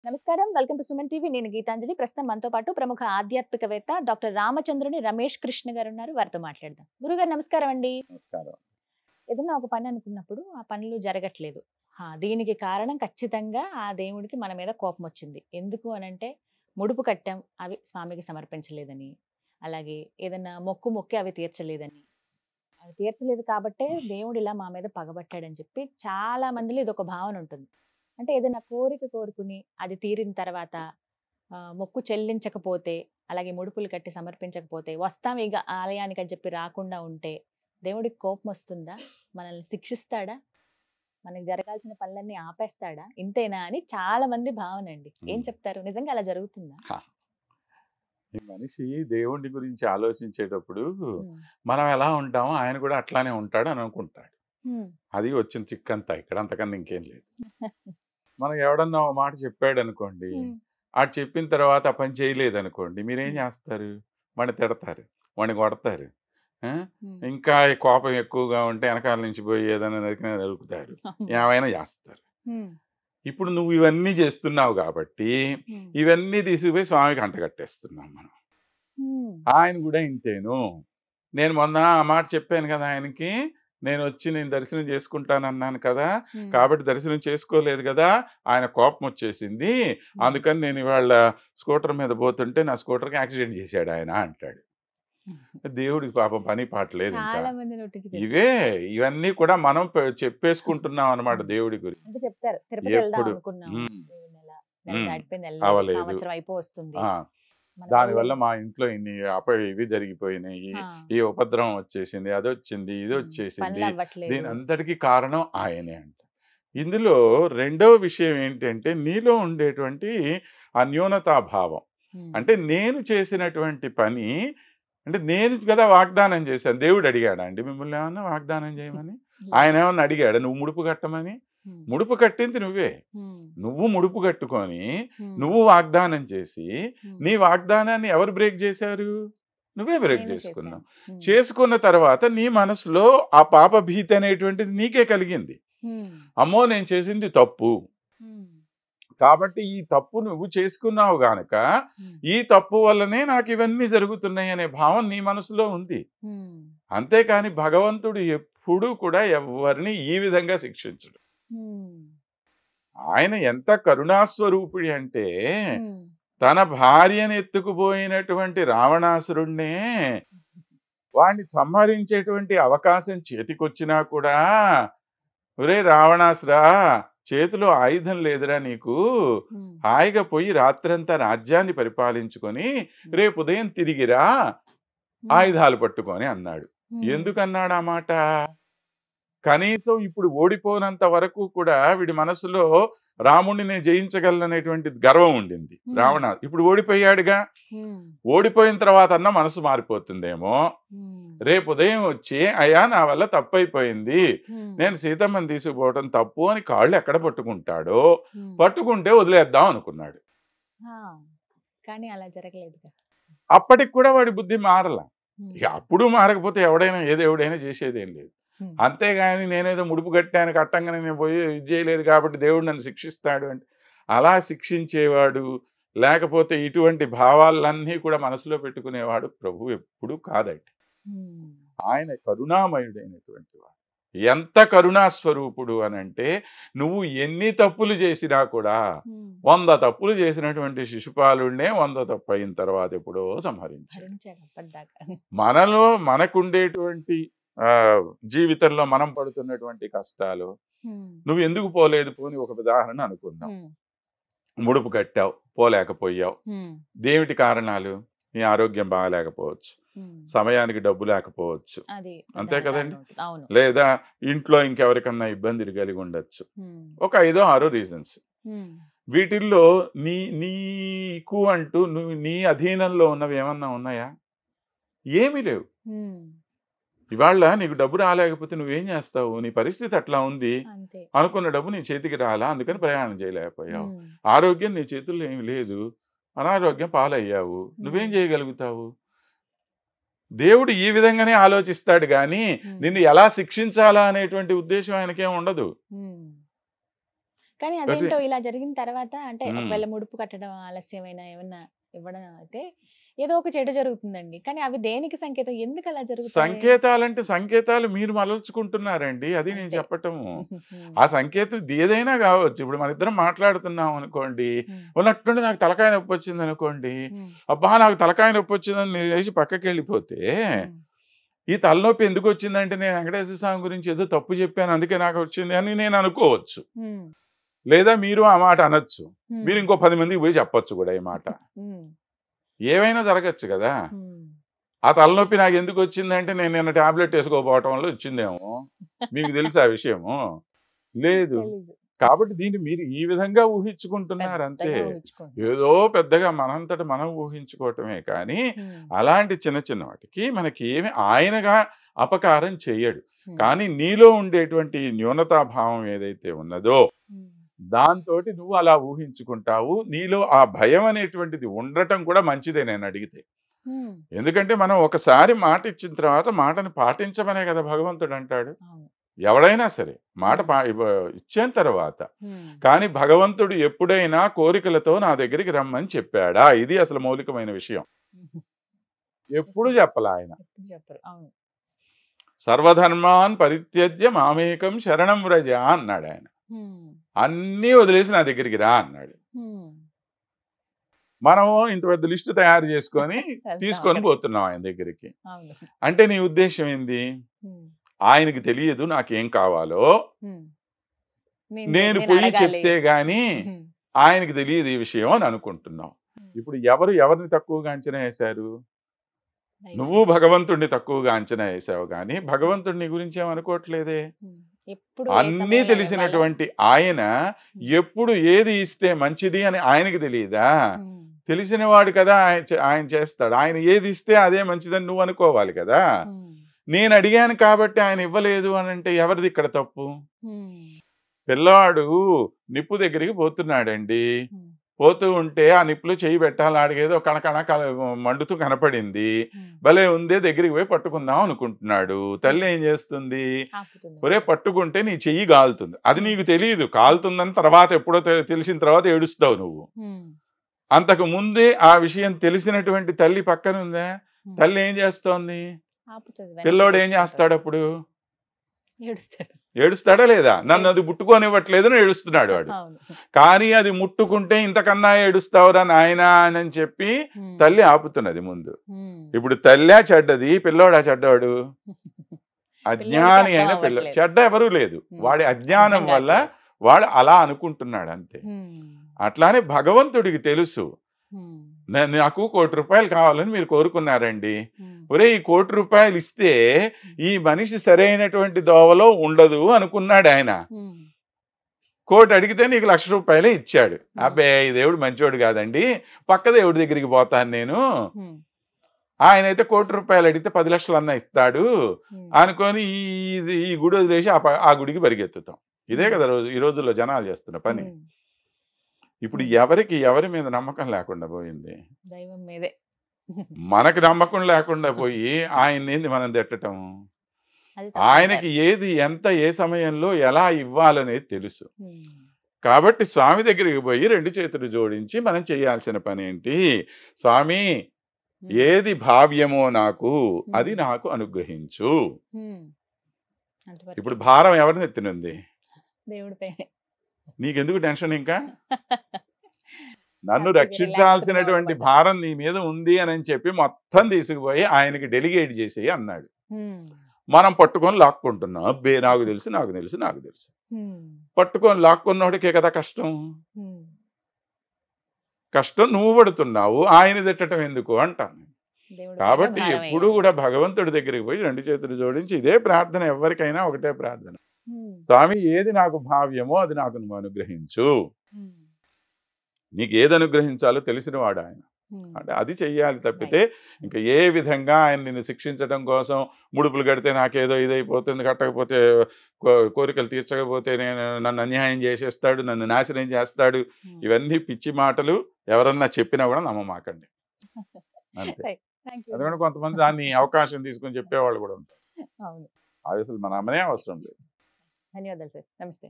నమస్కారం. Welcome to Suman TV. నేను గీతాంజలి. ప్రస్తుతం మనతో పాటు ప్రముఖ ఆధ్యాత్మికవేత్త డాక్టర్ రామచంద్రుని రమేష్ కృష్ణ గారు ఉన్నారు. వారితో మాట్లాడదాం. గురుగారు నమస్కారం అండి. నమస్కారం. ఏదైనా ఒక పని అనుకున్నప్పుడు ఆ పనులు జరగట్లేదు. దీనికి కారణం ఖచ్చితంగా ఆ దేవుడికి మన మీద కోపం వచ్చింది. ఎందుకు అనంటే ముడుపు కట్టాం, అవి స్వామికి సమర్పించలేదని, అలాగే ఏదైనా మొక్కి అవి తీర్చలేదని, అవి తీర్చలేదు కాబట్టే దేవుడు ఇలా మా మీద పగబట్టాడని చెప్పి చాలా మందిలో ఇదొక భావన ఉంటుంది. అంటే ఏదైనా కోరిక కోరుకుని అది తీరిన తర్వాత మొక్కు చెల్లించకపోతే, అలాగే ముడుపులు కట్టి సమర్పించకపోతే, వస్తాం ఇగ ఆలయానికి అని చెప్పి రాకుండా ఉంటే దేవుడికి కోపం వస్తుందా? మనల్ని శిక్షిస్తాడా? మనకి జరగాల్సిన పనులన్నీ ఆపేస్తాడా? ఇంతేనా అని చాలా మంది భావన అండి. ఏం చెప్తారు? నిజంగా అలా జరుగుతుందా? ఈ మనిషి దేవుడి గురించి ఆలోచించేటప్పుడు హ్మ్. మనం ఎలా ఉంటామో ఆయన కూడా అట్లానే ఉంటాడు అని అనుకుంటాడు. హ్మ్. అది వచ్చిన చిక్కంతా ఇక్కడ, అంతకన్నా ఇంకేం లేదు. మనం ఎవడన్నా ఒక మాట చెప్పాడు అనుకోండి, హ్మ్. ఆడు చెప్పిన తర్వాత ఆ పని చేయలేదనుకోండి, మీరేం హ్మ్. చేస్తారు? వాడిని తిడతారు, వాడిని కొడతారు. ఆ? హ్మ్. ఇంకా ఈ కోపం ఎక్కువగా ఉంటే వెనకాల నుంచి పోయి ఏదైనా నరుకుతారు, అమ్మో! ఏమైనా చేస్తారు. హ్మ్. ఇప్పుడు నువ్వు ఇవన్నీ చేస్తున్నావు కాబట్టి హ్మ్. ఇవన్నీ తీసుకుపోయి స్వామికి అంటగట్టేస్తున్నాం మనం. హ్మ్. ఆయన కూడా ఇంతేను. నేను మొన్న ఆ మాట చెప్పాను కదా ఆయనకి. నేను దర్శనం చేసుకుంటానన్నాను కదా! హ్మ్. కాబట్టి దర్శనం చేసుకోలేదు కదా! ఆయన కోపం వచ్చేసింది. హ్మ్. అందుకని నేను ఇవాళ స్కూటర్ మీద పోతుంటే నా స్కూటర్‌కి యాక్సిడెంట్ చేశాడు ఆయన అంటాడు. దేవుడికి పాపం పని పాట లేదు ఇంకా. చాలా మంది నోటికి తెలుసు. ఇవన్నీ కూడా మనం చెప్పేసుకుంటున్నాం అన్నమాట దేవుడి గురించి. అంటే చెప్తారు. తిరుపతి వెళ్దాం ఎప్పుడు అనుకున్నాము. హ్మ్. ఈ నెల హ్మ్. దాటిపోయింది ఎళ్ళలేదు. అవ్వలేదు. సంవత్సరం అయిపోవస్తుంది. ఆ! మనం దానివల్ల వెళ్ళలేదు. మా ఇంట్లో ఇన్ని ఇవి జరిగిపోయినాయి. ఆ! ఈ ఉపద్రవం వచ్చేసింది. అదొచ్చింది, ఇదొచ్చేసింది. పనులవ్వట్లేదు. దీనంతటికి కారణం ఆయనే అంట. ఇందులో రెండవ విషయం ఏంటంటే నీలో ఉండేటువంటి ఆ న్యూనతాభావం. హ్మ్. అంటే నేను చేసినటువంటి పని అంటే నేను కదా వాగ్దానం చేశాను. దేవుడు అడిగాడా అండి మిమ్మల్ని ఏమన్నా వాగ్దానం చేయమని? ఆయన లేదు. ఏమన్నా అడిగాడా నువ్వు ముడుపు కట్టమని? హ్మ్. ముడుపు కట్టింది నువ్వే. హ్మ్. నువ్వు ముడుపు కట్టుకొని, హ్మ్. నువ్వు వాగ్దానం చేసి, హ్మ్. నీ వాగ్దానాన్ని ఎవరు బ్రేక్ చేశారు? నువ్వే బ్రేక్ నేనే చేసుకున్నావు. చేశాను. హ్మ్. చేసుకున్న తర్వాత నీ మనసులో ఆ పాప భీతి అనేటువంటిది నీకే కలిగింది. హ్మ్. అమ్మో! నేను చేసింది తప్పు. హ్మ్. కాబట్టి ఈ తప్పు నువ్వు చేసుకున్నావు గనక, హ్మ్. ఈ తప్పు వల్లనే నాకివన్నీ జరుగుతున్నాయి అనే భావం నీ మనసులో ఉంది. హ్మ్. అంతేకాని భగవంతుడు ఎప్పుడూ కూడా ఎవ్వరిని ఈ విధంగా శిక్షించడు. హ్మ్. ఆయన ఎంత కరుణాస్వరూపుడి అంటే హ్మ్. తన భార్యను ఎత్తుకుపోయినటువంటి రావణాసురుణ్ణే వాణ్ణి సంహరించేటువంటి అవకాశం చేతికొచ్చినా కూడా ఒరేయ్ రావణాసురా చేతిలో ఆయుధం లేదురా నీకు హ్మ్. హాయిగా పోయి రాత్రంతా రాజ్యాన్ని పరిపాలించుకొని రేపు ఉదయం తిరిగిరా హ్మ్. ఆయుధాలు పట్టుకొని అన్నాడు. హ్మ్. ఎందుకన్నాడు ఆ మాట? కనీసం ఇప్పుడు ఓడిపోనంత వరకు కూడా వీడి మనసులో రాముడిని నేను జయించగలననేటువంటి గర్వం ఉండింది. హ్మ్. ఇప్పుడు ఓడిపోయాడుగా. హ్మ్. ఓడిపోయిన తర్వాత అన్న మనసు మారిపోతుందేమో. హ్మ్. రేపు ఉదయం వచ్చి అయ్యా నా వల్ల తప్పైపోయింది, హ్మ్. నేను సీతమ్మని తీసుకుపోవటం తప్పు అని కాళ్ళు ఎక్కడ పట్టుకుంటాడో హ్మ్. పట్టుకుంటే వదిలేద్దాం అనుకున్నాడు. ఆ! కానీ అలా జరగలేదుగా. అప్పటికి కూడా వాడి బుద్ధి మారల. ఇక హ్మ్. అప్పుడు మారకపోతే ఎవడైనా ఏ దేవుడైనా చేసేదేం లేదు. హ్మ్. అంతేగాని నేనేదో ముడుపు కట్టాను కట్టంగానే నేను పోయి ఇది చేయలేదు కాబట్టి దేవుడు నన్ను శిక్షిస్తాడు అంటే అలా శిక్షించేవాడు లేకపోతే ఇటువంటి భావాలన్నీ కూడా మనసులో పెట్టుకునేవాడు ప్రభువు ఎప్పుడూ కాదట. హ్మ్. ఆయన కరుణామయుడైనటువంటి వాడు. ఎంత కరుణా స్వరూపుడు అనంటే నువ్వు ఎన్ని తప్పులు చేసినా కూడా హ్మ్. 100 తప్పులు చేసినటువంటి శిశుపాలుడినే 100 తప్పు అయిన తర్వాత ఎప్పుడో సంహరించాడు. భరించాడు అప్పటిదాకా. మనలో మనకుండేటువంటి జీవితంలో మనం పడుతున్నటువంటి కష్టాలు హ్మ్. నువ్వు ఎందుకు పోలేదు పోని ఒక ఉదాహరణ అనుకుందాం. హ్మ్. ముడుపు కట్టావు పోలేకపోయావు. హ్మ్. దేమిటి కారణాలు? నీ ఆరోగ్యం బాగాలేకపోవచ్చు, హ్మ్. సమయానికి డబ్బు లేకపోవచ్చు, అది అంతే ప్రధాన కదండి. కారణం అవుతుంది. అవును. లేదా ఇంట్లో ఇంకెవరికన్నా ఇబ్బందులు కలిగి ఉండొచ్చు. హ్మ్. ఒక 5, 6 రీజన్స్. హ్మ్. వీటిల్లో నీకు అంటూ నువ్వు నీ అధీనంలో ఉన్నవి ఏమన్నా ఉన్నాయా? ఏమీ లేవు. హ్మ్. ఇవాళ నీకు డబ్బు రాలేకపోతే నువ్వేం చేస్తావు? నీ పరిస్థితి అట్లా ఉంది. అంతే. అనుకున్న డబ్బు నీ చేతికి రాలా, అందుకని ప్రయాణం చేయలేకపోయావు. హ్మ్. ఆరోగ్యం నీ చేతుల్లో ఏమి లేదు. అనారోగ్యం పాలయ్యావు. నువ్వేం హ్మ్. చేయగలుగుతావు? దేవుడు ఈ విధంగానే ఆలోచిస్తాడు గానీ, హ్మ్. నిన్ను ఎలా శిక్షించాలా అనేటువంటి ఉద్దేశ్యం ఆయనకేం ఉండదు. హ్మ్. కానీ అదే. అదేంటో ఇలా జరిగిన తర్వాత అంటే ఉమ్. ఒకవేళ ముడుపు కట్టడం ఆలస్యమైన ఏమన్నా ఇవ్వడం అయితే ఏదో ఒక చెడు జరుగుతుందండి. కానీ అవి దేనికి సంకేతం? ఎందుకు అలా జరుగుతాయి? సంకేతాలంటే సంకేతాలు మీరు మలల్చుకుంటున్నారండి. అది నేను అంతే. చెప్పటము. హ్మ్. ఆ సంకేతం ఏదైనా కావచ్చు. ఇప్పుడు మన ఇద్దరం మాట్లాడుతున్నాం అనుకోండి. హ్మ్. ఉన్నట్టుండి నాకు తలకాయ నొప్పి వచ్చింది అనుకోండి. హ్మ్. అబ్బా! నాకు తలకాయ నొప్పి వచ్చిందని నేను లేచి పక్కకెళ్ళిపోతే, హ్మ్. ఈ తలనొప్పి ఎందుకు వచ్చిందంటే నేను వెంకటేశ్వర స్వామి గురించి ఏదో తప్పు చెప్పాను అందుకే నాకు వచ్చింది అని నేను అనుకోవచ్చు. హ్మ్. లేదా మీరు ఆ మాట అనొచ్చు. హ్మ్. మీరు ఇంకో 10 మందికి పోయి చెప్పొచ్చు కూడా ఈ మాట. హ్మ్. ఏవైనా జరగచ్చు కదా! హ్మ్. ఆ తలనొప్పి నాకు ఎందుకు వచ్చిందంటే నేను నిన్న టాబ్లెట్ వేసుకోకపోవటం వల్ల వచ్చిందేమో. మీకు తెలుసా ఆ విషయము? లేదు. తెలీదు. కాబట్టి దీన్ని మీరు ఈ విధంగా ఊహించుకుంటున్నారు అంతే. పెద్దగా ఊహించుకుంటున్నాం. ఏదో పెద్దగా మనంతట మనం ఊహించుకోవటమే కానీ హ్మ్. అలాంటి చిన్న చిన్న వాటికి మనకి ఏమి ఆయనగా అపకారం చెయ్యడు. హ్మ్. కానీ నీలో ఉండేటువంటి న్యూనతాభావం ఏదైతే ఉన్నదో హ్మ్. దాంతోటి నువ్వు అలా ఊహించుకుంటావు. నీలో ఆ భయం అనేటువంటిది ఉండటం కూడా మంచిదే నేను అడిగితే. హ్మ్. ఎందుకంటే మనం ఒకసారి మాట ఇచ్చిన తర్వాత మాటను పాటించమనే కదా భగవంతుడు అంటాడు. అవును. ఎవడైనా సరే మాట హ్మ్. ఇచ్చిన తర్వాత. హ్మ్. కానీ భగవంతుడు ఎప్పుడైనా కోరికలతో నా దగ్గరికి రమ్మని చెప్పాడా? ఇది అసలు మౌలికమైన విషయం. ఎప్పుడు చెప్పలా ఆయన. ఎప్పుడు చెప్పరు. అవును. సర్వధర్మాన్ పరిత్యజ్య మామేకం శరణం వ్రజ అన్నాడు ఆయన. హ్మ్. అన్నీ వదిలేసి నా దగ్గరికి రా అన్నాడు. హ్మ్. మనం ఇంత పెద్ద లిస్టు తయారు చేసుకొని వెళ్తాం తీసుకొని అక్కడికి. పోతున్నాం ఆయన దగ్గరికి. అవును. అంటే నీ ఉద్దేశం ఏంది? హ్మ్. ఆయనకి తెలియదు నాకేం కావాలో. హ్మ్. నేను నేను పోయి అడగాలి. చెప్తే గాని హ్మ్. ఆయనకి తెలియదు ఈ విషయం అని అనుకుంటున్నావు. హ్మ్. ఇప్పుడు ఎవరిని తక్కువగా అంచనా వేశారు? దైవం. నువ్వు భగవంతుడిని తక్కువగా అంచనా వేశావు గాని భగవంతుడు నీ గురించి ఏమనుకోవట్లేదే. హ్మ్. ఎప్పుడు ఏ అన్నీ సమయంలో ఏమివ్వాలో తెలిసినటువంటి ఆయన హ్మ్. ఎప్పుడు ఏది ఇస్తే మంచిది అని ఆయనకి తెలియదా? హ్మ్. తెలిసినవాడు కదా ఆయన చేస్తాడు. ఆయన ఏది ఇస్తే అదే మంచిదని నువ్వు అనుకోవాలి కదా! హ్మ్. నేను అడిగాను కాబట్టి ఆయన ఇవ్వలేదు అనంటే ఎవరిది ఇక్కడ తప్పు? హ్మ్. పిల్లవాడు నిప్పు దగ్గరికి పోతున్నాడండి. హ్మ్. పోతూ ఉంటే ఆ నిప్పులో చెయ్యి పెట్టాలి. ఆడికేదో కణకణ మండుతూ కనపడింది. హ్మ్. భలే ఉందే దగ్గరికి పోయి పట్టుకుందాం అనుకుంటున్నాడు. తల్లి హ్మ్. ఏం చేస్తుంది? ఆపుతుంది. ఒరేయ్ పట్టుకుంటే నీ చెయ్యి కాలుతుంది. అది హ్మ్. నీకు తెలీదు. కాలుతుందని తర్వాత ఎప్పుడో తెలిసిన తర్వాత ఏడుస్తావు నువ్వు. హ్మ్. అంతకు ముందే ఆ విషయం తెలిసినటువంటి తల్లి పక్కనుందా? హ్మ్. తల్లి ఏం చేస్తోంది? ఆపుతుంది. వెనక్కి పిల్లోడు ఏం తీసుకుంటుంది. చేస్తాడప్పుడు? ఏడుస్తాడు. ఏడుస్తాడా లేదా? నన్ను అది ఏడుస్తాడు. ముట్టుకోనివ్వట్లేదని ఏడుస్తున్నాడు వాడు. అవును. కానీ అది ముట్టుకుంటే ఇంతకన్నా ఏడుస్తావురా నాయనా అని చెప్పి హ్మ్. తల్లి ఆపుతున్నది ముందు. హ్మ్. ఇప్పుడు తల్లా చెడ్డది, పిల్లోడా చెడ్డోడు? పిల్లోడికి అజ్ఞాని అర్థం అయిన అవ్వట్లేదు. చెడ్డ ఎవరూ లేదు. హ్మ్. వాడి అర్థం అజ్ఞానం వల్ల కావట్లేదు. వాడు అలా అనుకుంటున్నాడు అంతే. హ్మ్. అట్లానే భగవంతుడికి తెలుసు. హ్మ్. నాకు ₹1,00,00,000 కావాలని మీరు కోరుకున్నారండి. హ్మ్. ఒరేయ్! ఈ ₹1,00,00,000 ఇస్తే హ్మ్. ఈ మనిషి సరైనటువంటి దోవలో ఉండదు అనుకున్నాడాయన. హ్మ్. 1,00,00,000 అడిగితే నీకు ₹1,00,000 ఇచ్చాడు. హ్మ్. అబ్బే! ఈ దేవుడు మంచోడు కాదండి. పక్క దేవుడి దగ్గరికి పోతాను నేను. హ్మ్. ఆయనైతే ₹1,00,00,000 అడిగితే 10,00,000 అన్నా ఇస్తాడు హ్మ్. అనుకోని ఈ గుడి వదిలేసి ఆ గుడికి పరిగెత్తుతాం. ఇదే హ్మ్. కదా ఈ రోజుల్లో జనాలు చేస్తున్న పని. హ్మ్. ఇప్పుడు హ్మ్. ఎవరి మీద నమ్మకం లేకుండా పోయింది. దైవం మీదే. మనకి నమ్మకం లేకుండా పోయి ఆయన్నేంది మనం తిట్టటం. అది తప్పంటారు. ఆయనకి ఏది ఎంత ఏ సమయంలో ఎలా ఇవ్వాలనేది తెలుసు. హ్మ్. కాబట్టి స్వామి దగ్గరికి పోయి 2 చేతులు జోడించి మనం చేయాల్సిన పనేంటి? స్వామి హ్మ్. ఏది భావ్యమో నాకు అది హ్మ్. నాకు అనుగ్రహించు. హ్మ్. అంతవరకే. ఇప్పుడు భారం ఎవరి నెత్తినుంది? దేవుడి పైనే. నీకెందుకు టెన్షన్ ఇంకా? నన్ను హ్యాపీగా రిలాక్స్డ్‌గా రక్షించాల్సినటువంటి ఉండమంటారు. భారం నీ మీద ఉంది అని చెప్పి మొత్తం తీసుకుపోయి ఆయనకి డెలిగేట్ చేసేయి అన్నాడు. హ్మ్. మనం పట్టుకొని లాక్కుంటున్నాం. అబ్బే! నాకు తెలుసు, నాకు తెలుసు, నాకు తెలుసు. హ్మ్. పట్టుకొని లాక్కున్నోడికే కదా కష్టం. హ్మ్. కష్టం నువ్వు పడుతున్నావు. ఆయన తిట్టటం ఎందుకు అంటాను. దేవుడి పైనే కాబట్టి భారం ఎప్పుడూ వేయాలి. కూడా భగవంతుడి దగ్గరికి పోయి 2 చేతులు జోడించి ఇదే ప్రార్థన ఎవ్వరికైనా ఒకటే ప్రార్థన. హ్మ్. స్వామి ఏది నాకు భావ్యమో అది నాకు నువ్వు అనుగ్రహించు. హ్మ్. నీకు ఏది అనుగ్రహించాలో తెలిసినవాడు ఆయన. హ్మ్. అంటే అది చెయ్యాలి తప్పితే రైట్. ఇంకా ఏ విధంగా ఆయన నిన్ను శిక్షించడం కోసం ముడుపులు కడితే నాకేదో ఇదైపోతుంది, కట్టకపోతే కోరికలు తీర్చకపోతే నన్ను అన్యాయం చేసేస్తాడు, నన్ను నాశనం చేస్తాడు. హ్మ్. ఇవన్నీ పిచ్చి మాటలు ఎవరన్నా చెప్పినా కూడా నమ్మమాకండి. అంతే. రైట్. థాంక్ యూ ఎందుకంటే సార్. కొంతమంది దాన్ని అవకాశం తీసుకొని చెప్పేవాళ్ళు కూడా ఉంటారు. అవును. అది అసలు మన నమ్మనే అవసరం లేదు. ధన్యవాదాలు సార్. నమస్తే.